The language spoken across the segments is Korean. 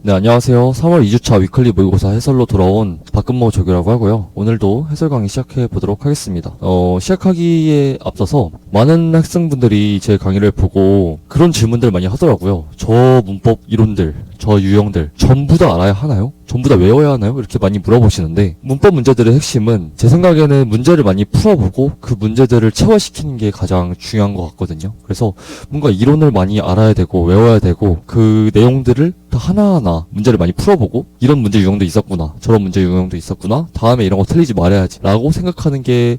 네, 안녕하세요. 3월 2주차 위클리 모의고사 해설로 돌아온 박근모 조교라고 하고요. 오늘도 해설 강의 시작해 보도록 하겠습니다. 시작하기에 앞서서 많은 학생분들이 제 강의를 보고 그런 질문들 많이 하더라고요. 저 문법 이론들, 저 유형들 전부 다 알아야 하나요? 전부 다 외워야 하나요? 이렇게 많이 물어보시는데, 문법 문제들의 핵심은 제 생각에는 문제를 많이 풀어보고 그 문제들을 체화시키는 게 가장 중요한 것 같거든요. 그래서 뭔가 이론을 많이 알아야 되고 외워야 되고 그 내용들을 다 하나하나 문제를 많이 풀어보고 이런 문제 유형도 있었구나, 저런 문제 유형도 있었구나, 다음에 이런 거 틀리지 말아야지 라고 생각하는 게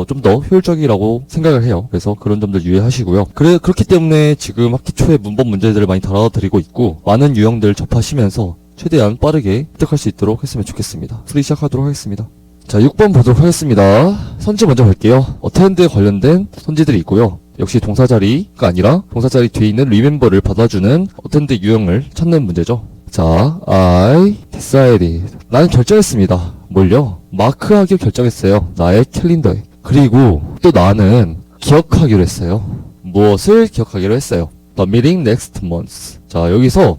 좀 더 효율적이라고 생각을 해요. 그래서 그런 점들 유의하시고요. 그렇기 때문에 지금 학기 초에 문법 문제들을 많이 달아드리고 있고, 많은 유형들 접하시면서 최대한 빠르게 습득할 수 있도록 했으면 좋겠습니다. 풀이 시작하도록 하겠습니다. 자, 6번 보도록 하겠습니다. 선지 먼저 볼게요. 어텐드에 관련된 선지들이 있고요. 역시 동사자리가 아니라 동사자리 뒤에 있는 리멤버를 받아주는 어텐드 유형을 찾는 문제죠. 자, I decided. 나는 결정했습니다. 뭘요? 마크하기로 결정했어요. 나의 캘린더에. 그리고 또 나는 기억하기로 했어요. 무엇을 기억하기로 했어요? The meeting next month. 자, 여기서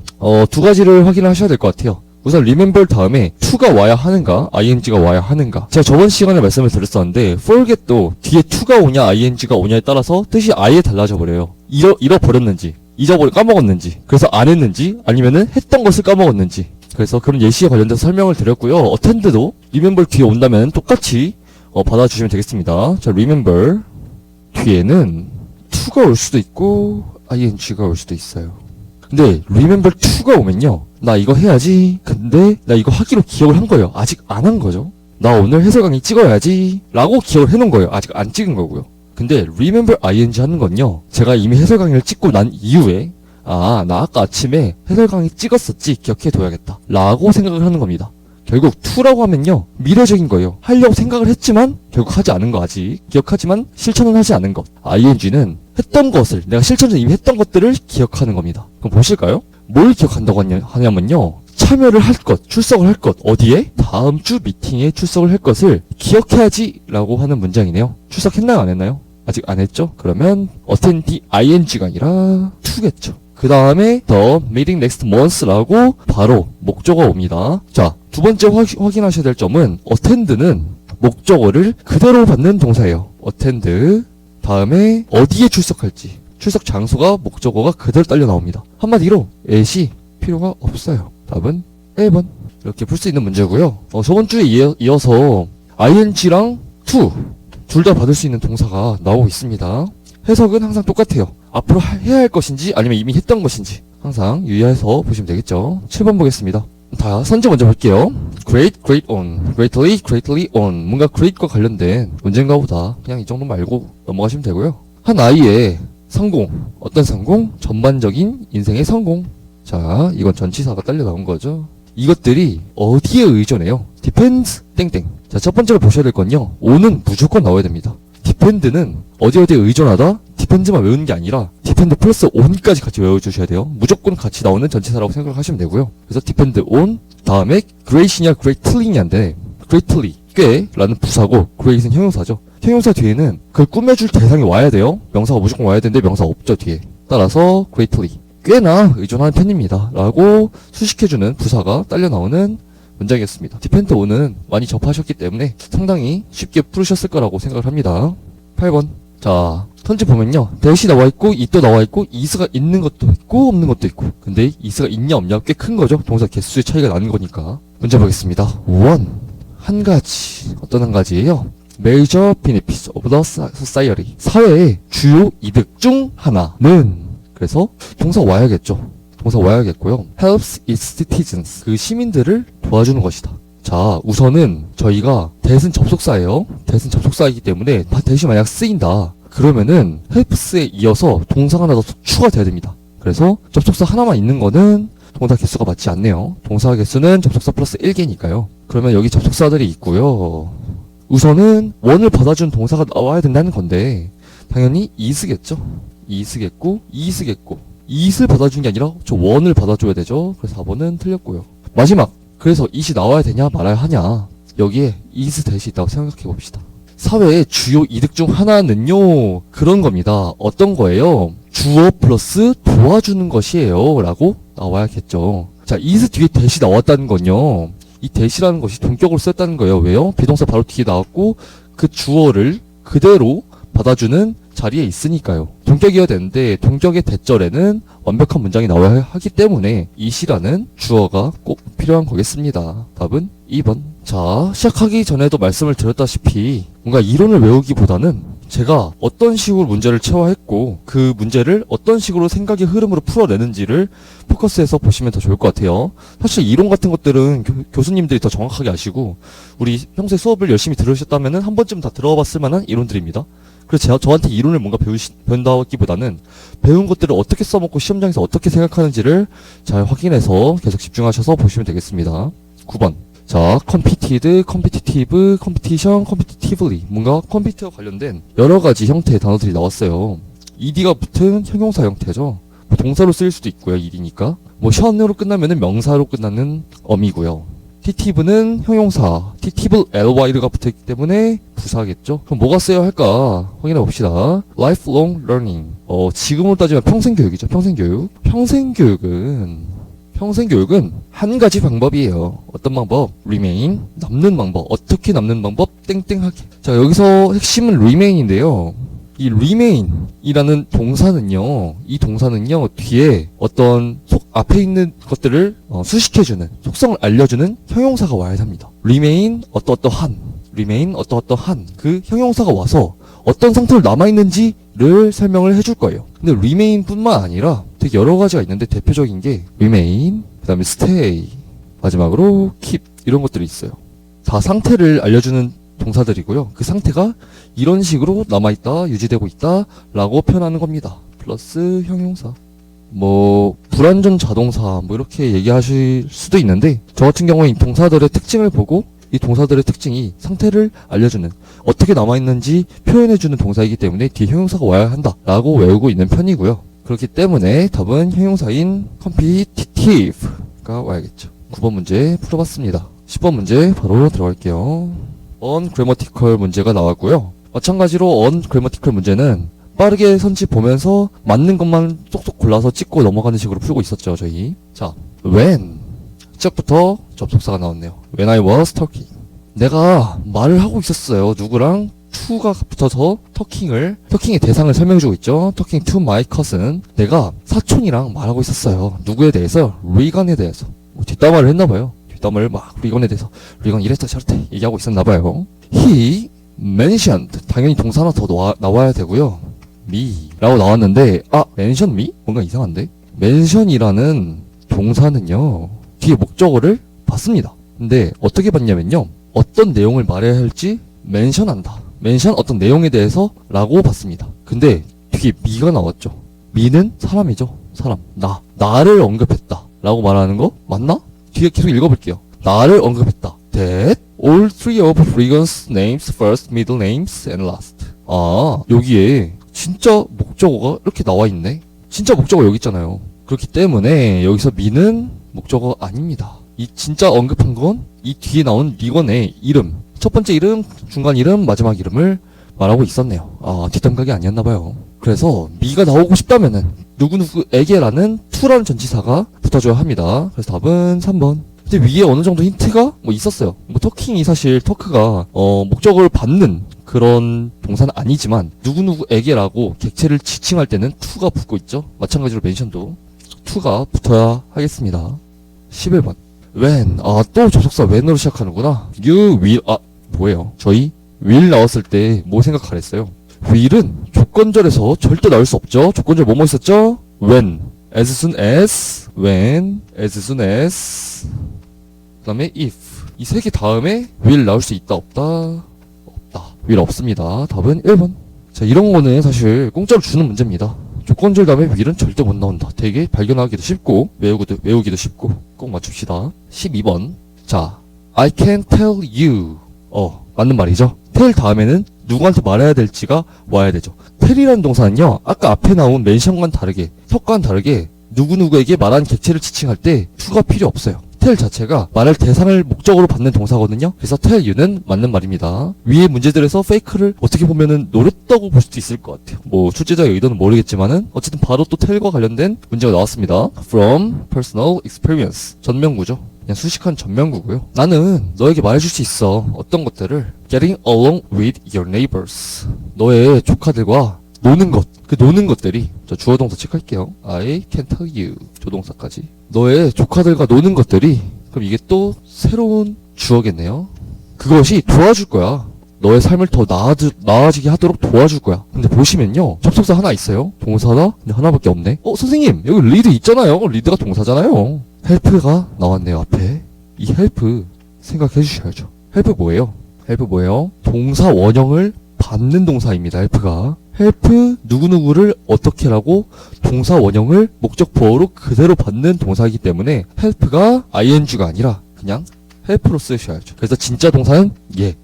두 가지를 확인하셔야 될 것 같아요. 우선 remember 다음에 to가 와야 하는가, ing가 와야 하는가. 제가 저번 시간에 말씀을 드렸었는데 forget도 뒤에 to가 오냐 ing가 오냐에 따라서 뜻이 아예 달라져 버려요. 잃어버렸는지, 까먹었는지, 그래서 안 했는지, 아니면은 했던 것을 까먹었는지. 그래서 그런 예시에 관련돼서 설명을 드렸고요. attend도 remember 뒤에 온다면 똑같이 받아주시면 되겠습니다. 자, remember 뒤에는 to가 올 수도 있고 ing가 올 수도 있어요. 근데 remember to가 오면요, 나 이거 해야지, 근데 나 이거 하기로 기억을 한 거예요. 아직 안 한 거죠. 나 오늘 해설 강의 찍어야지 라고 기억을 해놓은 거예요. 아직 안 찍은 거고요. 근데 remember ing 하는 건요, 제가 이미 해설 강의를 찍고 난 이후에 나 아까 아침에 해설 강의 찍었었지, 기억해 둬야겠다 라고 생각을 하는 겁니다. 결국 to라고 하면요, 미래적인 거예요. 하려고 생각을 했지만 결국 하지 않은 거, 아직 기억하지만 실천은 하지 않은 것. ing는 했던 것을, 내가 실천을 이미 했던 것들을 기억하는 겁니다. 그럼 보실까요? 뭘 기억한다고 하냐면요, 참여를 할 것, 출석을 할 것, 어디에? 다음 주 미팅에 출석을 할 것을 기억해야지 라고 하는 문장이네요. 출석했나요, 안 했나요? 아직 안 했죠? 그러면 attend ing가 아니라 to겠죠. 그 다음에 the meeting next month라고 바로 목적어가 옵니다. 자, 두 번째 확인하셔야 될 점은 attend는 목적어를 그대로 받는 동사예요. attend 다음에 어디에 출석할지, 출석 장소가 목적어가 그대로 딸려 나옵니다. 한마디로 at이 필요가 없어요. 답은 1번. 이렇게 풀 수 있는 문제고요. 저번 주에 이어서 ing랑 to 둘 다 받을 수 있는 동사가 나오고 있습니다. 해석은 항상 똑같아요. 앞으로 해야 할 것인지 아니면 이미 했던 것인지 항상 유의해서 보시면 되겠죠. 7번 보겠습니다. 다 선지 먼저 볼게요. great, great on, greatly, greatly on. 뭔가 great과 관련된 문제인가 보다. 그냥 이 정도 말고 넘어가시면 되고요. 한 아이의 성공. 어떤 성공? 전반적인 인생의 성공. 자, 이건 전치사가 딸려 나온 거죠. 이것들이 어디에 의존해요? depends, 땡땡. 자, 첫 번째로 보셔야 될 건요, on은 무조건 나와야 됩니다. depend는 어디에 의존하다? depend만 외우는 게 아니라 depend 플러스 on까지 같이 외워주셔야 돼요. 무조건 같이 나오는 전치사라고 생각하시면 되고요. 그래서 depend on 다음에 great이냐 greatly냐인데, greatly 꽤 라는 부사고 great은 형용사죠. 형용사 뒤에는 그걸 꾸며줄 대상이 와야 돼요. 명사가 무조건 와야 되는데 명사 없죠, 뒤에. 따라서 greatly 꽤나 의존하는 편입니다 라고 수식해주는 부사가 딸려 나오는 문장이었습니다. depend on은 많이 접하셨기 때문에 상당히 쉽게 풀으셨을 거라고 생각을 합니다. 8번. 자, 선지 보면요, 대시 나와있고 it도 나와있고 is가 있는 것도 있고 없는 것도 있고. 근데 is가 있냐 없냐 꽤 큰 거죠. 동사 개수의 차이가 나는 거니까. 문제 보겠습니다. 1. 한 가지. 어떤 한 가지예요? Major benefits of the society. 사회의 주요 이득 중 하나는, 그래서 동사 와야겠죠. 동사 와야겠고요. helps its citizens. 그 시민들을 도와주는 것이다. 자, 우선은 저희가 대신 접속사예요. 대신 접속사이기 때문에 대신 만약 쓰인다 그러면은 helps에 이어서 동사가 하나 더 추가돼야 됩니다. 그래서 접속사 하나만 있는 거는 동사 개수가 맞지 않네요. 동사 개수는 접속사 플러스 1개니까요. 그러면 여기 접속사들이 있고요. 우선은 원을 받아준 동사가 나와야 된다는 건데 당연히 is겠죠. is겠고 it을 받아준 게 아니라 저 원을 받아줘야 되죠. 그래서 4번은 틀렸고요. 마지막, 그래서 it이 나와야 되냐 말아야 하냐, 여기에 it 대시 있다고 생각해 봅시다. 사회의 주요 이득 중 하나는요, 그런 겁니다. 어떤 거예요? 주어 플러스 도와주는 것이에요 라고 나와야겠죠. 자, is 뒤에 that이 나왔다는 건요. 이 that이라는 것이 동격으로 썼다는 거예요. 왜요? 비동사 바로 뒤에 나왔고 그 주어를 그대로 받아주는 자리에 있으니까요. 동격이어야 되는데 동격의 대절에는 완벽한 문장이 나와야 하기 때문에 이시라는 주어가 꼭 필요한 거겠습니다. 답은 2번. 자, 시작하기 전에도 말씀을 드렸다시피 뭔가 이론을 외우기보다는 제가 어떤 식으로 문제를 체화했고 그 문제를 어떤 식으로 생각의 흐름으로 풀어내는지를 포커스해서 보시면 더 좋을 것 같아요. 사실 이론 같은 것들은 교수님들이 더 정확하게 아시고 우리 평소에 수업을 열심히 들으셨다면 한 번쯤 다 들어봤을 만한 이론들입니다. 그래서 저한테 이론을 뭔가 배운다기보다는 배운 것들을 어떻게 써먹고 시험장에서 어떻게 생각하는지를 잘 확인해서 계속 집중하셔서 보시면 되겠습니다. 9번. 자, competed, competitive, competition, competitively. 뭔가 컴퓨터와 관련된 여러 가지 형태의 단어들이 나왔어요. ed가 붙은 형용사 형태죠. 뭐 동사로 쓰일 수도 있고요. ed니까. 뭐 션으로 끝나면은 명사로 끝나는 어미고요. titive는 형용사, titible ly가 붙어있기 때문에 부사겠죠. 그럼 뭐가 쓰여야 할까 확인해 봅시다. lifelong learning. 지금으로 따지면 평생교육이죠. 평생교육은 한 가지 방법이에요. 어떤 방법? remain, 남는 방법. 어떻게 남는 방법? 땡땡하게. 자, 여기서 핵심은 remain인데요. 이 remain이라는 동사는요, 뒤에 어떤 앞에 있는 것들을 수식해주는, 속성을 알려주는 형용사가 와야 합니다. remain 어떠어떠한 그 형용사가 와서 어떤 상태로 남아있는지를 설명을 해줄 거예요. 근데 remain 뿐만 아니라 되게 여러 가지가 있는데 대표적인 게 remain, 그 다음에 stay, 마지막으로 keep 이런 것들이 있어요. 다 상태를 알려주는 동사들이고요. 그 상태가 이런 식으로 남아있다, 유지되고 있다 라고 표현하는 겁니다. 플러스 형용사. 뭐 불완전 자동사 뭐 이렇게 얘기하실 수도 있는데 저 같은 경우에 이 동사들의 특징을 보고 이 동사들의 특징이 상태를 알려주는 어떻게 남아있는지 표현해주는 동사이기 때문에 뒤에 형용사가 와야 한다 라고 외우고 있는 편이고요. 그렇기 때문에 답은 형용사인 competitive가 와야겠죠. 9번 문제 풀어봤습니다. 10번 문제 바로 들어갈게요. ungrammatical 문제가 나왔고요. 마찬가지로 ungrammatical 문제는 빠르게 선지 보면서 맞는 것만 쏙쏙 골라서 찍고 넘어가는 식으로 풀고 있었죠, 저희. 자, when. 시작부터 접속사가 나왔네요. When I was talking. 내가 말을 하고 있었어요. 누구랑? to가 붙어서 talking의 대상을 설명해주고 있죠. talking to my cousin. 내가 사촌이랑 말하고 있었어요. 누구에 대해서? 리건에 대해서. 뒷담화를 했나봐요. 뒷담화를 막 리건에 대해서 리건 이랬다 저랬다 얘기하고 있었나봐요. He mentioned. 당연히 동사 하나 더 나와야 되고요. me 라고 나왔는데 mention me? 뭔가 이상한데? mention이라는 동사는요 뒤에 목적어를 봤습니다. 근데 어떻게 봤냐면요 어떤 내용을 말해야 할지 mention한다. mention 어떤 내용에 대해서 라고 봤습니다. 근데 뒤에 me가 나왔죠. me는 사람이죠. 사람. 나를 언급했다 라고 말하는 거 맞나? 뒤에 계속 읽어볼게요. 나를 언급했다. That all three of Regan's names, first, middle names, and last. 여기에 진짜 목적어가 이렇게 나와 있네. 진짜 목적어 여기 있잖아요. 그렇기 때문에 여기서 me는 목적어 아닙니다. 이 진짜 언급한 건 이 뒤에 나온 리건의 이름, 첫 번째 이름, 중간 이름, 마지막 이름을 말하고 있었네요. 뒷담각이 아니었나봐요. 그래서 me가 나오고 싶다면은 누구누구에게라는 to라는 전치사가 붙어줘야 합니다. 그래서 답은 3번. 근데 위에 어느 정도 힌트가 있었어요. talking이 사실 토크가 목적어를 받는 그런 동사는 아니지만 누구누구에게라고 객체를 지칭할 때는 to가 붙고 있죠. 마찬가지로 mention도 to가 붙어야 하겠습니다. 11번. when. 또 접속사 when으로 시작하는구나. you will. 뭐예요? 저희 will 나왔을 때 뭐 생각하랬어요? will은 조건절에서 절대 나올 수 없죠. 조건절 뭐뭐 있었죠? when, as soon as, when, as soon as, 그 다음에 if. 이 세 개 다음에 will 나올 수 있다 없다? 없다. will 없습니다. 답은 1번. 자, 이런 거는 사실 공짜로 주는 문제입니다. 조건절 다음에 will은 절대 못 나온다. 되게 발견하기도 쉽고 외우기도 쉽고 꼭 맞춥시다. 12번. 자, I can tell you. 맞는 말이죠. tell 다음에는 누구한테 말해야 될지가 와야 되죠. tell이라는 동사는요, 아까 앞에 나온 mention과는 다르게, 턱과는 다르게 누구누구에게 말한 객체를 지칭할 때 to가 필요 없어요. tell 자체가 말할 대상을 목적으로 받는 동사거든요. 그래서 tell you는 맞는 말입니다. 위의 문제들에서 fake를 어떻게 보면은 노렸다고 볼 수도 있을 것 같아요. 뭐 출제자의 의도는 모르겠지만은 어쨌든 바로 또 tell과 관련된 문제가 나왔습니다. From personal experience. 전명구죠. 그냥 수식한 전명구고요. 나는 너에게 말해줄 수 있어. 어떤 것들을 getting along with your neighbors. 너의 조카들과 노는 것. 그 노는 것들이 주어 동사 체크할게요. I can tell you. 조동사까지. 너의 조카들과 노는 것들이 그럼 이게 또 새로운 주어겠네요. 그것이 도와줄 거야. 너의 삶을 더 나아지게 하도록 도와줄 거야. 근데 보시면요. 접속사 하나 있어요. 동사다? 근데 하나밖에 없네. 선생님 여기 리드 있잖아요. 리드가 동사잖아요. 헬프가 나왔네요. 앞에. 이 헬프 생각해 주셔야죠. 헬프 뭐예요? 헬프 뭐예요? 동사 원형을 받는 동사입니다. 헬프가. 헬프 누구누구를 어떻게라고 동사 원형을 목적 보어로 그대로 받는 동사이기 때문에 헬프가 ing가 아니라 그냥 헬프로 쓰셔야죠. 그래서 진짜 동사는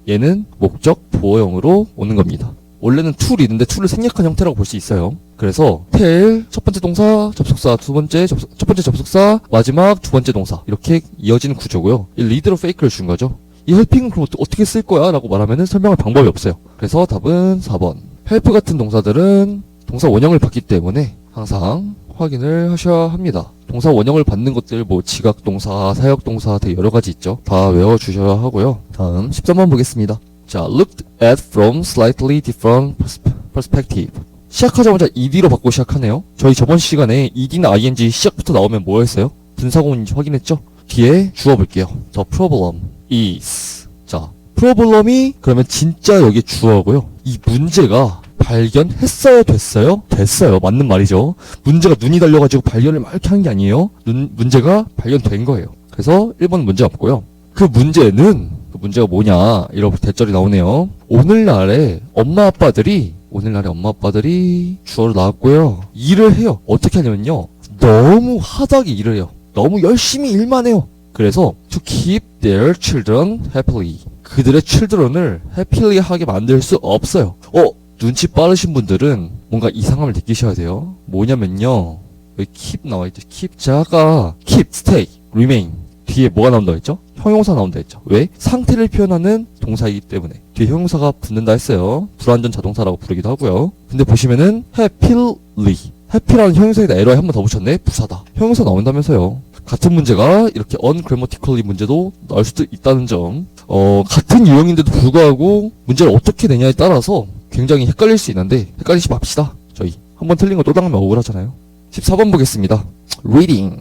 얘는 목적 보어형으로 오는 겁니다. 원래는 to를 있는데 to를 생략한 형태라고 볼 수 있어요. 그래서 tell 첫 번째 동사 접속사 첫 번째 접속사 마지막 두 번째 동사 이렇게 이어지는 구조고요. 이 lead로 fake를 준 거죠. 이 helping은 그럼 어떻게 쓸 거야? 라고 말하면은 설명할 방법이 없어요. 그래서 답은 4번. help 같은 동사들은 동사 원형을 받기 때문에 항상 확인을 하셔야 합니다. 동사 원형을 받는 것들 뭐 지각 동사, 사역 동사 되게 여러 가지 있죠. 다 외워주셔야 하고요. 다음 13번 보겠습니다. 자, looked at from slightly different perspective. 시작하자마자 ed로 받고 시작하네요. 저희 저번 시간에 ed나 ing 시작부터 나오면 뭐 했어요? 분사구문인지 확인했죠? 뒤에 주어 볼게요. The problem is. 자, problem이 그러면 진짜 여기 주어고요. 이 문제가 발견했어요? 됐어요? 됐어요. 맞는 말이죠. 문제가 눈이 달려가지고 발견을 막 이렇게 하는 게 아니에요. 문제가 발견된 거예요. 그래서 1번 문제 없고요. 그 문제가 뭐냐? 이런 대절이 나오네요. 오늘날에 엄마 아빠들이 주어로 나왔고요. 일을 해요. 어떻게 하냐면요. 너무 하다하게 일을 해요. 너무 열심히 일만 해요. 그래서 to keep their children happily. 그들의 children을 happily 하게 만들 수 없어요. 눈치 빠르신 분들은 뭔가 이상함을 느끼셔야 돼요. 뭐냐면요. 여기 keep 나와있죠. keep. 자가 keep, stay, remain. 뒤에 뭐가 나온다고 했죠? 형용사 나온다 했죠. 왜? 상태를 표현하는 동사이기 때문에. 뒤에 형용사가 붙는다 했어요. 불완전 자동사라고 부르기도 하고요. 근데 보시면은 happily. happy라는 형용사에다 에러에 한 번 더 붙였네? 부사다. 형용사 나온다면서요. 같은 문제가 이렇게 ungrammatically 문제도 나올 수도 있다는 점. 같은 유형인데도 불구하고 문제를 어떻게 내냐에 따라서 굉장히 헷갈릴 수 있는데 헷갈리지 맙시다. 저희 한번 틀린 거 또 당하면 억울하잖아요. 14번 보겠습니다. reading.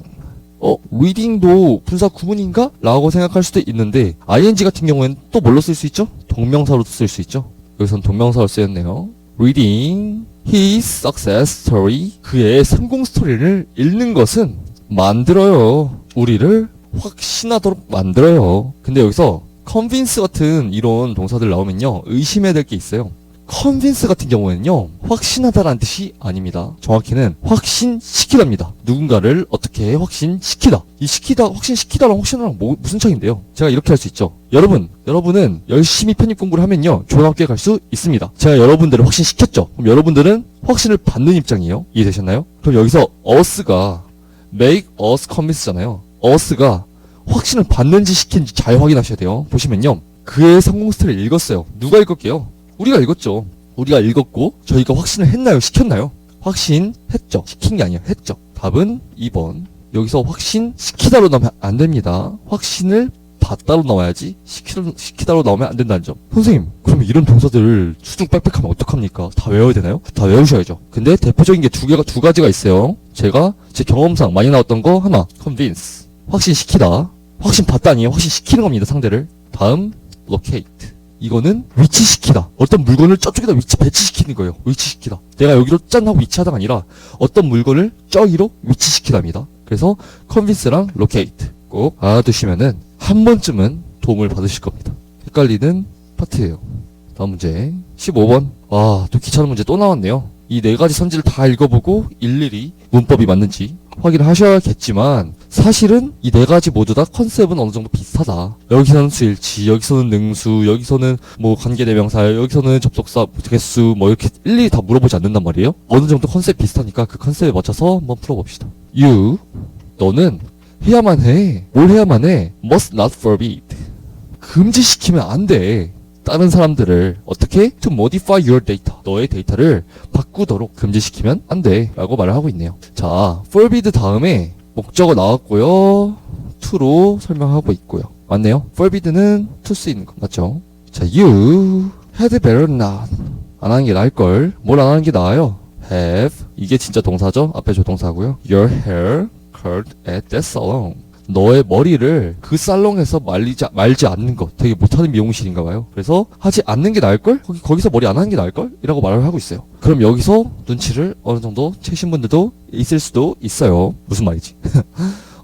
reading도 분사 구문인가? 라고 생각할 수도 있는데 ing 같은 경우에는 또 뭘로 쓸 수 있죠? 동명사로도 쓸 수 있죠. 여기선 동명사로 쓰였네요. reading his success story. 그의 성공 스토리를 읽는 것은 만들어요. 우리를 확신하도록 만들어요. 근데 여기서 convince 같은 이런 동사들 나오면요. 의심해야 될 게 있어요. convince 같은 경우에는요. 확신하다라는 뜻이 아닙니다. 정확히는 확신시키답니다. 누군가를 어떻게 확신시키다. 이 확신시키다랑 확신하랑 무슨 차이인데요? 제가 이렇게 할 수 있죠. 여러분은 열심히 편입 공부를 하면요. 좋은 학교에 갈 수 있습니다. 제가 여러분들을 확신시켰죠. 그럼 여러분들은 확신을 받는 입장이에요. 이해되셨나요? 그럼 여기서 us가 make us convince잖아요. us가 확신을 받는지 시킨지 잘 확인하셔야 돼요. 보시면요. 그의 성공 스토리를 읽었어요. 누가 읽었게요? 우리가 읽었죠. 우리가 읽었고 저희가 확신을 했나요? 시켰나요? 확신했죠. 시킨 게 아니에요. 했죠. 답은 2번. 여기서 확신시키다로 나오면 안 됩니다. 확신을 받다로 나와야지 시키다로 나오면 안 된다는 점. 선생님 그럼 이런 동사들 수중 빽빽하면 어떡합니까? 다 외워야 되나요? 다 외우셔야죠. 근데 대표적인 게 두 가지가 있어요. 제가 제 경험상 많이 나왔던 거 하나 convince. 확신시키다. 확신받다 아니에요. 확신시키는 겁니다. 상대를. 다음 locate. 이거는 위치시키다. 어떤 물건을 저쪽에다 배치시키는 거예요. 위치시키다. 내가 여기로 짠 하고 위치하다가 아니라 어떤 물건을 저기로 위치시키답니다. 그래서 convince랑 locate 꼭 알아두시면은 한 번쯤은 도움을 받으실 겁니다. 헷갈리는 파트예요. 다음 문제 15번. 와, 또 귀찮은 문제 또 나왔네요. 이 네 가지 선지를 다 읽어보고 일일이 문법이 맞는지 확인을 하셔야겠지만 사실은 이 네 가지 모두 다 컨셉은 어느 정도 비슷하다. 여기서는 수일치, 여기서는 능수, 여기서는 뭐 관계대명사, 여기서는 접속사, 개수 뭐 이렇게 일일이 다 물어보지 않는단 말이에요. 어느 정도 컨셉 비슷하니까 그 컨셉에 맞춰서 한번 풀어봅시다. You, 너는 해야만 해. 뭘 해야만 해? Must not forbid. 금지시키면 안 돼. 다른 사람들을 어떻게? To modify your data. 너의 데이터를 바꾸도록 금지시키면 안 돼. 라고 말을 하고 있네요. 자, forbid 다음에 목적어 나왔고요. to로 설명하고 있고요. 맞네요. forbid는 to 쓰이는 거 맞죠? 자, you had better not. 안 하는 게 나을걸. 뭘 안 하는 게 나아요? have. 이게 진짜 동사죠? 앞에 조동사고요. Your hair curled at that salon. 너의 머리를 그 살롱에서 말지 않는 거. 되게 못하는 미용실인가 봐요. 그래서 하지 않는 게 나을걸? 거기서 머리 안 하는 게 나을걸? 이라고 말을 하고 있어요. 그럼 여기서 눈치를 어느 정도 채신 분들도 있을 수도 있어요. 무슨 말이지?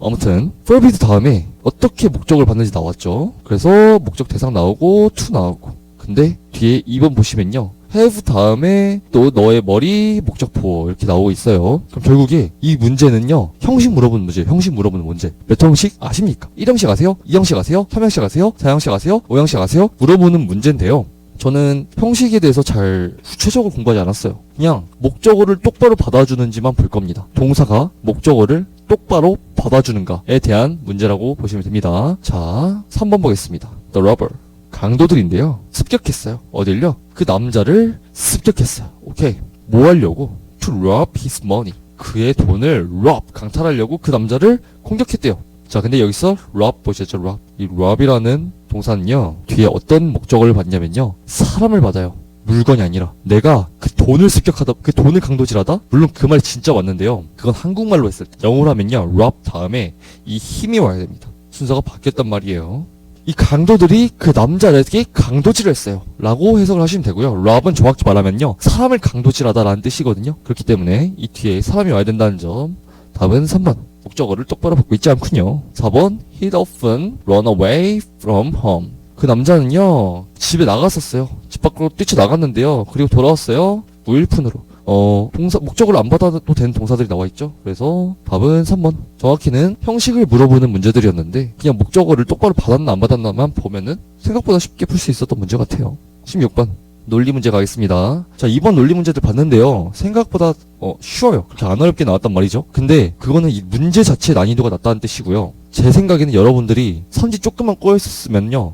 아무튼 forbid 다음에 어떻게 목적을 받는지 나왔죠. 그래서 목적 대상 나오고 to 나오고. 근데 뒤에 2번 보시면요. have 다음에 또 너의 머리 목적보 이렇게 나오고 있어요. 그럼 결국에 이 문제는요. 형식 물어보는 문제, 형식 물어보는 문제. 몇 형식 아십니까? 1형식 아세요? 2형식 아세요? 3형식 아세요? 4형식 아세요? 5형식 아세요? 물어보는 문제인데요. 저는 형식에 대해서 잘 구체적으로 공부하지 않았어요. 그냥 목적어를 똑바로 받아주는지만 볼 겁니다. 동사가 목적어를 똑바로 받아주는가에 대한 문제라고 보시면 됩니다. 자, 3번 보겠습니다. The robber. 강도들인데요. 습격했어요. 어딜요? 그 남자를 습격했어요. 오케이. 뭐 하려고? To rob his money. 그의 돈을 rob, 강탈하려고 그 남자를 공격했대요. 자, 근데 여기서 rob 보셨죠? rob. 이 rob이라는 동사는요. 뒤에 어떤 목적을 받냐면요. 사람을 받아요. 물건이 아니라 내가 그 돈을 습격하다, 그 돈을 강도질하다? 물론 그 말이 진짜 맞는데요. 그건 한국말로 했을 때. 영어로 하면요. rob 다음에 이 힘이 와야 됩니다. 순서가 바뀌었단 말이에요. 이 강도들이 그 남자에게 강도질을 했어요. 라고 해석을 하시면 되고요. rob은 정확히 말하면요. 사람을 강도질하다 라는 뜻이거든요. 그렇기 때문에 이 뒤에 사람이 와야 된다는 점. 답은 3번. 목적어를 똑바로 받고 있지 않군요. 4번. He'd often run away from home. 그 남자는요. 집에 나갔었어요. 집 밖으로 뛰쳐나갔는데요. 그리고 돌아왔어요. 무일푼으로. 목적을 안 받아도 되는 동사들이 나와 있죠. 그래서 답은 3번. 정확히는 형식을 물어보는 문제들이었는데 그냥 목적어를 똑바로 받았나 안 받았나만 보면은 생각보다 쉽게 풀 수 있었던 문제 같아요. 16번. 논리 문제 가겠습니다. 자, 2번 논리 문제들 봤는데요. 생각보다 쉬워요. 그렇게 안 어렵게 나왔단 말이죠. 근데 그거는 이 문제 자체의 난이도가 낮다는 뜻이고요. 제 생각에는 여러분들이 선지 조금만 꼬였었으면요.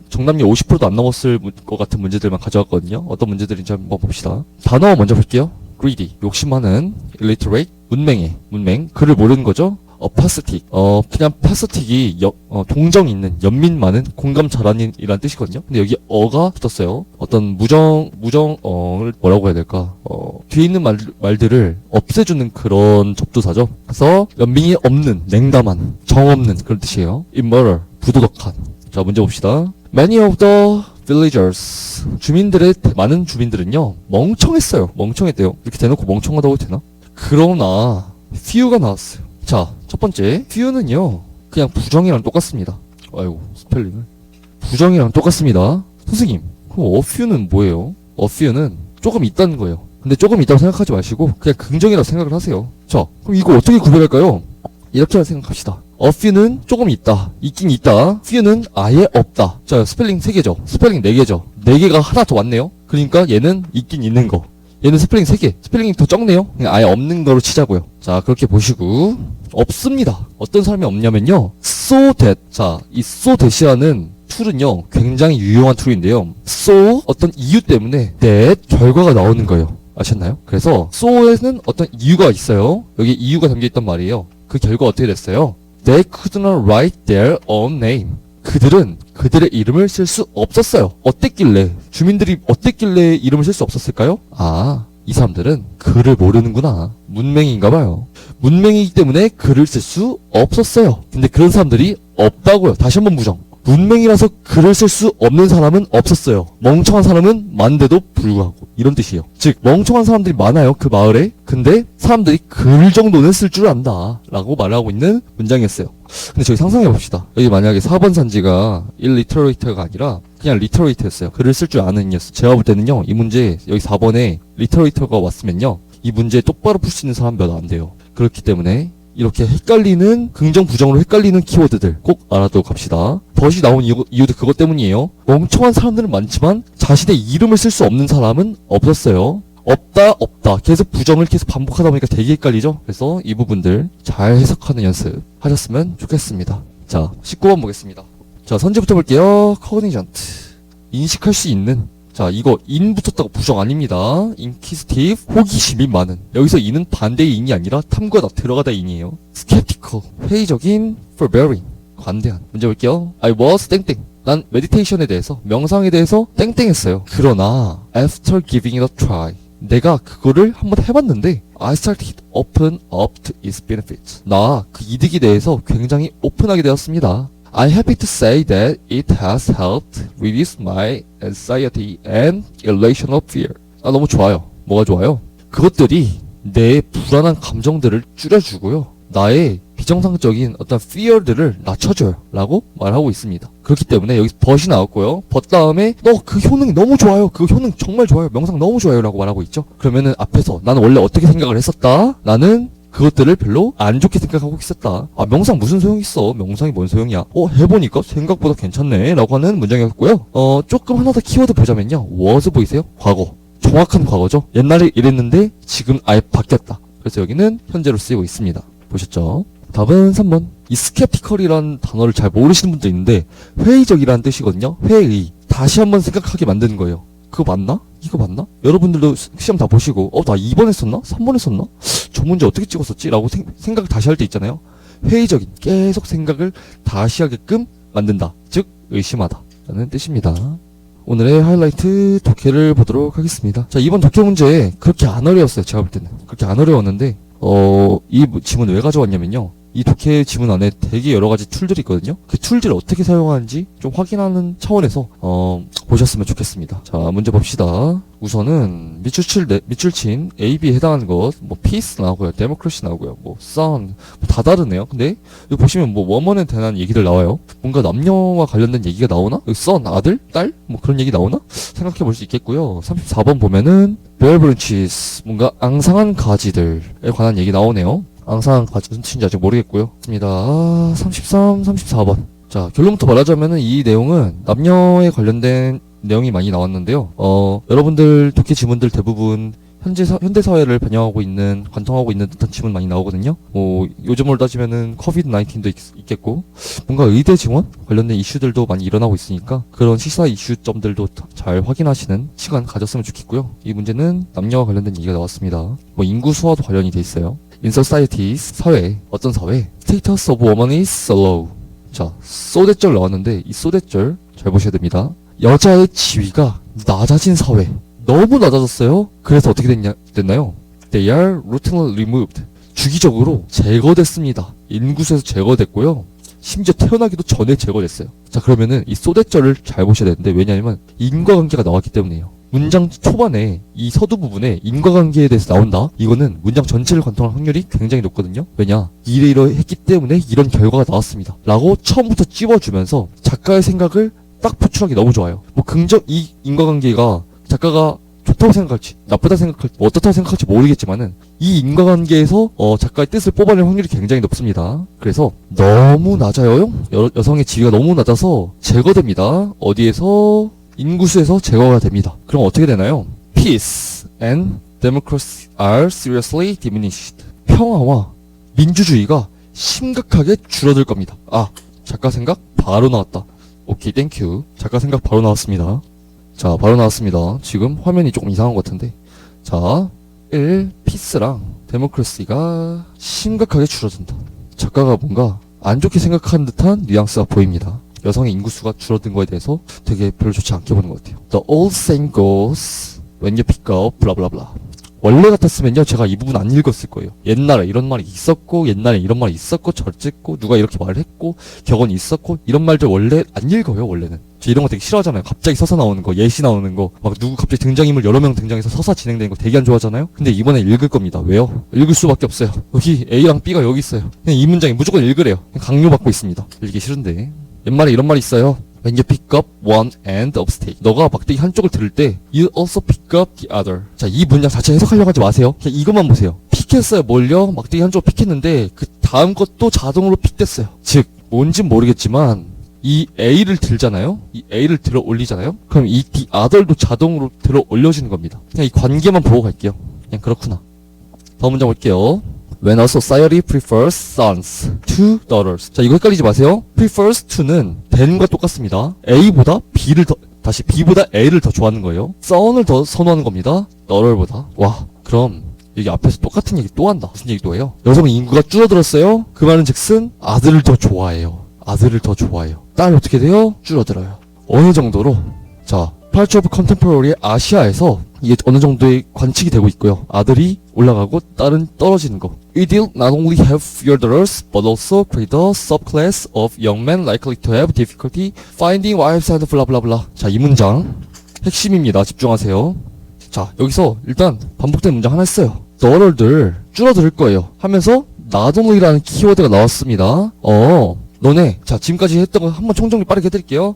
정답률 50%도 안 넘었을 것 같은 문제들만 가져왔거든요. 어떤 문제들인지 한번 봅시다. 단어 먼저 볼게요. greedy, 욕심 많은. illiterate, 문맹, 글을 모르는 거죠. pathetic, 그냥 pathetic이 동정 있는, 연민 많은, 공감 잘하는 이란 뜻이거든요. 근데 여기 어가 붙었어요. 어떤 무정을 뭐라고 해야 될까? 뒤에 있는 말들을 없애주는 그런 접두사죠. 그래서 연민이 없는, 냉담한, 정 없는 그런 뜻이에요. immoral, 부도덕한. 자, 문제 봅시다. Many of the villagers, 많은 주민들은요, 멍청했대요. 이렇게 대놓고 멍청하다고 해도 되나? 그러나, few가 나왔어요. 자, 첫 번째, few는요, 그냥 부정이랑 똑같습니다. 아이고, 스펠링을. 부정이랑 똑같습니다. 선생님, 그럼 a few는 뭐예요? a few는 조금 있다는 거예요. 근데 조금 있다고 생각하지 마시고, 그냥 긍정이라고 생각을 하세요. 자, 그럼 이거 어떻게 구별할까요? 이렇게 생각합시다. a few는 조금 있다. 있긴 있다. few는 아예 없다. 자, 스펠링 3개죠. 스펠링 4개죠. 4개가 하나 더 왔네요. 그러니까 얘는 있긴 있는 거. 얘는 스펠링 3개. 스펠링이 더 적네요. 그냥 아예 없는 거로 치자고요. 자, 그렇게 보시고 없습니다. 어떤 사람이 없냐면요. so that. 자, 이 so that이라는 툴은요. 굉장히 유용한 툴인데요. so 어떤 이유 때문에 that 결과가 나오는 거예요. 아셨나요? 그래서 so에는 어떤 이유가 있어요. 여기 이유가 담겨있단 말이에요. 그 결과 어떻게 됐어요? They could not write their own name. 그들은 그들의 이름을 쓸 수 없었어요. 어땠길래? 주민들이 어땠길래 이름을 쓸 수 없었을까요? 아, 이 사람들은 글을 모르는구나. 문맹인가봐요. 문맹이기 때문에 글을 쓸 수 없었어요. 근데 그런 사람들이 없다고요. 다시 한번 부정. 문맹이라서 글을 쓸 수 없는 사람은 없었어요. 멍청한 사람은 많은데도 불구하고. 이런 뜻이에요. 즉, 멍청한 사람들이 많아요. 그 마을에. 근데 사람들이 글 정도는 쓸 줄 안다. 라고 말하고 있는 문장이었어요. 근데 저희 상상해봅시다. 여기 만약에 4번 산지가 illiterate가 아니라 그냥 literate였어요. 글을 쓸 줄 아는 이었어요. 제가 볼 때는요. 이 문제 여기 4번에 literate가 왔으면요. 이 문제 똑바로 풀 수 있는 사람 몇 안 돼요. 그렇기 때문에 이렇게 헷갈리는, 긍정, 부정으로 헷갈리는 키워드들 꼭 알아두고 갑시다. 덫이 나온 이유도 그것 때문이에요. 멍청한 사람들은 많지만 자신의 이름을 쓸 수 없는 사람은 없었어요. 없다. 계속 부정을 계속 반복하다 보니까 되게 헷갈리죠? 그래서 이 부분들 잘 해석하는 연습 하셨으면 좋겠습니다. 자, 19번 보겠습니다. 자, 선지부터 볼게요. cognizant. 인식할 수 있는. 자, 이거 인 붙었다고 부정 아닙니다. inquisitive, 호기심이 많은. 여기서 인은 반대의 인이 아니라 탐구하다, 들어가다 인이에요. skeptical, 회의적인, forbearing, 관대한. 문제 볼게요. I was 땡땡. 난 메디테이션에 대해서, 명상에 대해서 땡땡했어요. 그러나 after giving it a try, 내가 그거를 한번 해봤는데 I started open up to its benefits. 나 그 이득에 대해서 굉장히 오픈하게 되었습니다. I'm happy to say that it has helped reduce my anxiety and irrational fear. 아, 너무 좋아요. 뭐가 좋아요? 그것들이 내 불안한 감정들을 줄여주고요. 나의 비정상적인 어떤 fear들을 낮춰줘요. 라고 말하고 있습니다. 그렇기 때문에 여기 but이 나왔고요. but 다음에 너 그 효능이 너무 좋아요. 그 효능 정말 좋아요. 명상 너무 좋아요. 라고 말하고 있죠. 그러면은 앞에서 나는 원래 어떻게 생각을 했었다. 나는 그것들을 별로 안 좋게 생각하고 있었다. 아, 명상 무슨 소용 있어? 명상이 뭔 소용이야? 해보니까 생각보다 괜찮네. 라고 하는 문장이었고요. 조금 하나 더 키워드 보자면요. was 보이세요? 과거. 정확한 과거죠. 옛날에 이랬는데 지금 아예 바뀌었다. 그래서 여기는 현재로 쓰이고 있습니다. 보셨죠? 답은 3번. 이 skeptical이라는 단어를 잘 모르시는 분도 있는데 회의적이라는 뜻이거든요. 회의. 다시 한번 생각하게 만드는 거예요. 그거 맞나? 이거 맞나? 여러분들도 시험 다 보시고 나 2번 했었나? 3번 했었나? 저 문제 어떻게 찍었었지? 라고 생각을 다시 할 때 있잖아요. 회의적인 계속 생각을 다시 하게끔 만든다. 즉 의심하다 라는 뜻입니다. 오늘의 하이라이트 독해를 보도록 하겠습니다. 자, 이번 독해 문제 그렇게 안 어려웠어요. 제가 볼 때는 그렇게 안 어려웠는데 이 지문 왜 가져왔냐면요. 이 독해 지문 안에 되게 여러 가지 툴들이 있거든요. 그 툴들을 어떻게 사용하는지 좀 확인하는 차원에서 보셨으면 좋겠습니다. 자, 문제 봅시다. 우선은 밑줄친 A, B에 해당하는 것, peace 나오고요, democracy 나오고요, sun 다 다르네요. 근데 여기 보시면 woman에 대한 얘기들 나와요. 뭔가 남녀와 관련된 얘기가 나오나? 여기 son 아들, 딸, 그런 얘기 나오나? 생각해 볼 수 있겠고요. 34번 보면은 bare branches 뭔가 앙상한 가지들에 관한 얘기 나오네요. 앙상한 가지 무슨 뜻인지 아직 모르겠고요. 맞습니다. 33, 34번. 자, 결론부터 말하자면은 이 내용은 남녀에 관련된 내용이 많이 나왔는데요. 여러분들 독해 지문들 대부분 현대 사회를 반영하고 있는, 관통하고 있는 듯한 지문 많이 나오거든요. 요즘으로 따지면은 코비드 19도 있겠고, 뭔가 의대 지원 관련된 이슈들도 많이 일어나고 있으니까 그런 시사 이슈점들도 잘 확인하시는 시간 가졌으면 좋겠고요. 이 문제는 남녀와 관련된 얘기가 나왔습니다. 인구 수와도 관련이 돼 있어요. In societies, 사회, 어떤 사회? Status of woman is so low. 자, 소대절 나왔는데 이 소대절 잘 보셔야 됩니다. 여자의 지위가 낮아진 사회. 너무 낮아졌어요. 그래서 어떻게 됐나요? They are routinely removed. 주기적으로 제거됐습니다. 인구수에서 제거됐고요. 심지어 태어나기도 전에 제거됐어요. 자, 그러면은 이 소대절을 잘 보셔야 되는데 왜냐하면 인과관계가 나왔기 때문이에요. 문장 초반에 이 서두 부분에 인과관계에 대해서 나온다. 이거는 문장 전체를 관통할 확률이 굉장히 높거든요. 왜냐? 이러했기 때문에 이런 결과가 나왔습니다. 라고 처음부터 찝어주면서 작가의 생각을 딱 표출하기 너무 좋아요. 이 인과관계가 작가가 좋다고 생각할지 나쁘다고 생각할지 어떻다고 생각할지 모르겠지만은 이 인과관계에서 작가의 뜻을 뽑아낼 확률이 굉장히 높습니다. 그래서 너무 낮아요. 여성의 지위가 너무 낮아서 제거됩니다. 어디에서? 인구수에서 제거가 됩니다. 그럼 어떻게 되나요? Peace and democracy are seriously diminished. 평화와 민주주의가 심각하게 줄어들 겁니다. 작가 생각 바로 나왔다. 오케이, 땡큐. 작가 생각 바로 나왔습니다. 자, 바로 나왔습니다. 지금 화면이 조금 이상한 것 같은데. 자, 1. Peace랑 democracy가 심각하게 줄어든다. 작가가 뭔가 안 좋게 생각한 듯한 뉘앙스가 보입니다. 여성의 인구수가 줄어든 거에 대해서 되게 별로 좋지 않게 보는 것 같아요. The old saying goes, when you pick up, blah blah blah. 원래 같았으면요, 제가 이 부분 안 읽었을 거예요. 옛날에 이런 말이 있었고, 옛날에 이런 말이 있었고, 저랬고, 누가 이렇게 말을 했고, 격언이 있었고, 이런 말들 원래 안 읽어요, 원래는. 저 이런 거 되게 싫어하잖아요. 갑자기 서사 나오는 거, 예시 나오는 거, 누구 갑자기 등장인물 여러 명 등장해서 서사 진행되는 거 되게 안 좋아하잖아요? 근데 이번에 읽을 겁니다. 왜요? 읽을 수밖에 없어요. 여기 A랑 B가 여기 있어요. 그냥 이 문장이 무조건 읽으래요. 그냥 강요받고 있습니다. 읽기 싫은데. 옛말에 이런 말이 있어요. When you pick up one end of steak. 너가 막대기 한쪽을 들을 때 You also pick up the other. 자, 이 문장 자체 해석하려고 하지 마세요. 그냥 이것만 보세요. 픽했어요. 뭘요? 막대기 한쪽을 픽했는데 그 다음 것도 자동으로 픽됐어요. 즉, 뭔진 모르겠지만 이 A를 들잖아요. 이 A를 들어 올리잖아요. 그럼 이 the other도 자동으로 들어 올려지는 겁니다. 그냥 이 관계만 보고 갈게요. 그냥 그렇구나. 다음 문장 볼게요. When a society prefers sons to daughters. 자, 이거 헷갈리지 마세요. prefers to는 than과 똑같습니다. A보다 B를 더, 다시 B보다 A를 더 좋아하는 거예요. son을 더 선호하는 겁니다. daughter보다. 와, 그럼 여기 앞에서 똑같은 얘기 또 한다. 무슨 얘기 또 해요? 여성 인구가 줄어들었어요. 그 말은 즉슨 아들을 더 좋아해요. 아들을 더 좋아해요. 딸 어떻게 돼요? 줄어들어요. 어느 정도로? 자, Parts of Contemporary 아시아에서 이게 어느 정도의 관측이 되고 있고요. 아들이 올라가고 딸은 떨어지는 거. It will not only have fewer daughters, but also create a subclass of young men likely to have difficulty finding wives and blah blah blah. 자, 이 문장 핵심입니다. 집중하세요. 자, 여기서 일단 반복된 문장 하나 있어요. daughter들 줄어들 거예요. 하면서 not only라는 키워드가 나왔습니다. 너네, 자, 지금까지 했던 거 한번 총정리 빠르게 해드릴게요.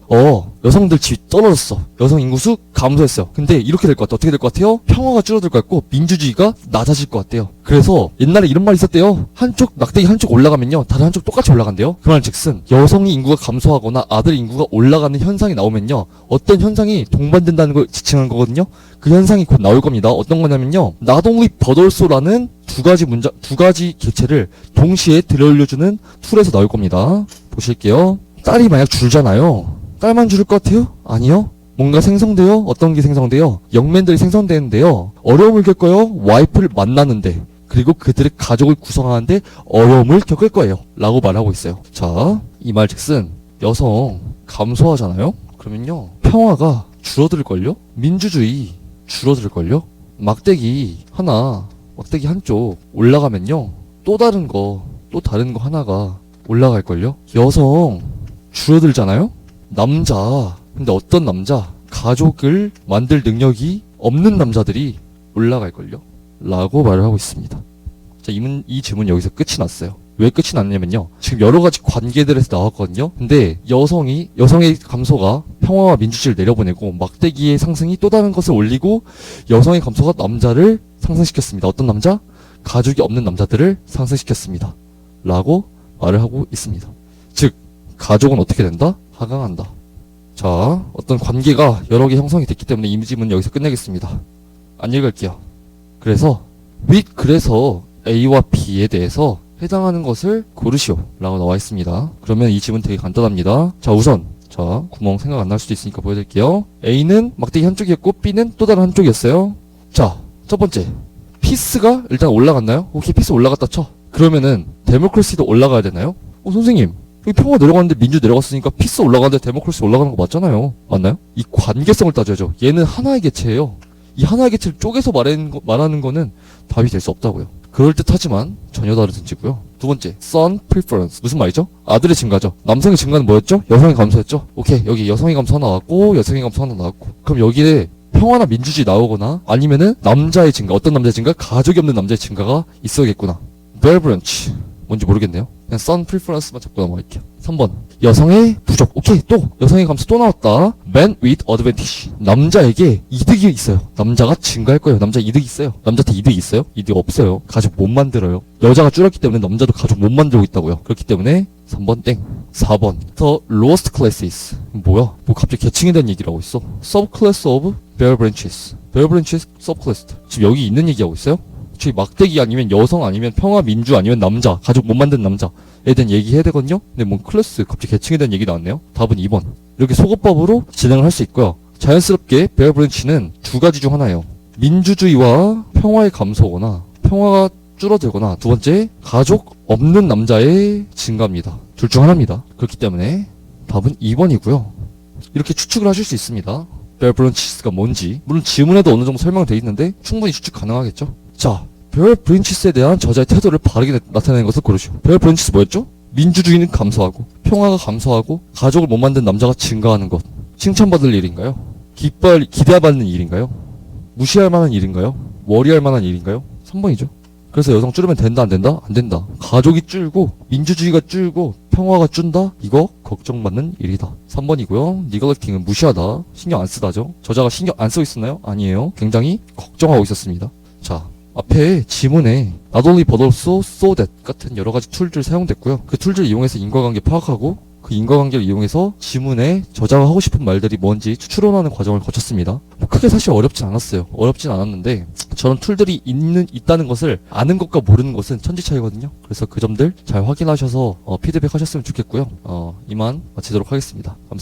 여성들 집 떨어졌어. 여성 인구수 감소했어요. 근데 이렇게 될 것 같아. 어떻게 될 것 같아요? 평화가 줄어들 것 같고, 민주주의가 낮아질 것 같대요. 그래서 옛날에 이런 말이 있었대요. 한쪽, 막대기 한쪽 올라가면요, 다른 한쪽 똑같이 올라간대요. 그 말은 즉슨, 여성의 인구가 감소하거나 아들 인구가 올라가는 현상이 나오면요, 어떤 현상이 동반된다는 걸 지칭한 거거든요. 그 현상이 곧 나올 겁니다. 어떤 거냐면요, not only but also라는 두 가지 개체를 동시에 들어올려주는 툴에서 나올 겁니다. 보실게요. 딸이 만약 줄잖아요. 딸만 줄을 것 같아요? 아니요. 뭔가 생성돼요? 어떤 게 생성돼요? 영맨들이 생성되는데요. 어려움을 겪어요. 와이프를 만나는데, 그리고 그들의 가족을 구성하는데 어려움을 겪을 거예요. 라고 말하고 있어요. 자, 이 말 즉슨 여성 감소하잖아요? 그러면요, 평화가 줄어들걸요? 민주주의 줄어들걸요? 막대기 한쪽 올라가면요, 또 다른 거 하나가 올라갈걸요? 여성 줄어들잖아요? 남자, 근데 어떤 남자? 가족을 만들 능력이 없는 남자들이 올라갈걸요? 라고 말을 하고 있습니다. 자, 이 질문 여기서 끝이 났어요. 왜 끝이 났냐면요, 지금 여러 가지 관계들에서 나왔거든요. 근데 여성의 감소가 평화와 민주주의를 내려보내고, 막대기의 상승이 또 다른 것을 올리고, 여성의 감소가 남자를 상승시켰습니다. 어떤 남자? 가족이 없는 남자들을 상승시켰습니다. 라고 말을 하고 있습니다. 즉, 가족은 어떻게 된다? 하강한다. 자, 어떤 관계가 여러 개 형성이 됐기 때문에 이 질문 여기서 끝내겠습니다. 안 읽을게요. 그래서 A와 B에 대해서 해당하는 것을 고르시오 라고 나와 있습니다. 그러면 이 질문 되게 간단합니다. 자, 우선 구멍 생각 안 날 수도 있으니까 보여드릴게요. A는 막대기 한쪽이었고 B는 또 다른 한쪽이었어요. 자, 첫 번째, 피스가 일단 올라갔나요? 오케이, 피스 올라갔다 쳐. 그러면은 데모크라시도 올라가야 되나요? 선생님, 여기 평화 내려갔는데 민주 내려갔으니까 피스 올라가는데 데모크라시 올라가는 거 맞잖아요. 맞나요? 이 관계성을 따져야죠. 얘는 하나의 개체예요. 이 하나의 개체를 쪼개서 말하는 거는 답이 될 수 없다고요. 그럴듯하지만 전혀 다른 전제고요. 두 번째, son preference. 무슨 말이죠? 아들의 증가죠. 남성의 증가는 뭐였죠? 여성의 감소였죠? 오케이, 여기 여성의 감소 하나 나왔고, 여성의 감소 하나 나왔고. 그럼 여기에 평화나 민주주의 나오거나, 아니면은 남자의 증가, 어떤 남자의 증가? 가족이 없는 남자의 증가가 있어야겠구나. bear-branch. 뭔지 모르겠네요. 그냥 son preference만 잡고 넘어갈게요. 3번, 여성의 부족. 오케이, 또 여성의 감소 또 나왔다. man with advantage. 남자에게 이득이 있어요. 남자가 증가할 거예요. 남자 이득이 있어요. 남자한테 이득이 있어요? 이득 없어요. 가족 못 만들어요. 여자가 줄었기 때문에 남자도 가족 못 만들고 있다고요. 그렇기 때문에 3번 땡. 4번, the lowest classes. 뭐야? 뭐 갑자기 계층에 대한 얘기를 하고 있어. subclass of bear branches. bear branches subclass. 지금 여기 있는 얘기하고 있어요? 저희 막대기 아니면 여성 아니면 평화 민주 아니면 남자, 가족 못 만든 남자에 대한 얘기 해야 되거든요? 근데 뭐 클래스, 갑자기 계층에 대한 얘기 나왔네요? 답은 2번. 이렇게 소거법으로 진행을 할 수 있고요. 자연스럽게 베어 브랜치는 두 가지 중 하나예요. 민주주의와 평화의 감소거나 평화가 줄어들거나, 두 번째, 가족 없는 남자의 증가입니다. 둘 중 하나입니다. 그렇기 때문에 답은 2번이고요. 이렇게 추측을 하실 수 있습니다. 베어 브랜치스가 뭔지. 물론 지문에도 어느 정도 설명되어 있는데 충분히 추측 가능하겠죠? 자, 베어 브랜치스에 대한 저자의 태도를 바르게 나타내는 것을 고르시오. 베어 브랜치스 뭐였죠? 민주주의는 감소하고 평화가 감소하고 가족을 못 만든 남자가 증가하는 것. 칭찬받을 일인가요? 기대받는 일인가요? 무시할 만한 일인가요? 워리할 만한 일인가요? 3번이죠. 그래서 여성 줄이면 된다 안 된다? 안 된다. 가족이 줄고 민주주의가 줄고 평화가 준다? 이거 걱정받는 일이다. 3번이고요. neglecting은 무시하다. 신경 안 쓰다죠. 저자가 신경 안 쓰고 있었나요? 아니에요. 굉장히 걱정하고 있었습니다. 자, 앞에 지문에 not only but also so that 같은 여러 가지 툴들 사용됐고요. 그 툴들 이용해서 인과관계 파악하고 그 그 인과관계를 이용해서 지문에 저자가 하고 싶은 말들이 뭔지 추론하는 과정을 거쳤습니다. 크게 사실 어렵진 않았어요. 어렵진 않았는데 저런 툴들이 있다는 것을 아는 것과 모르는 것은 천지 차이거든요. 그래서 그 점들 잘 확인하셔서 피드백 하셨으면 좋겠고요. 이만 마치도록 하겠습니다. 감사합니다.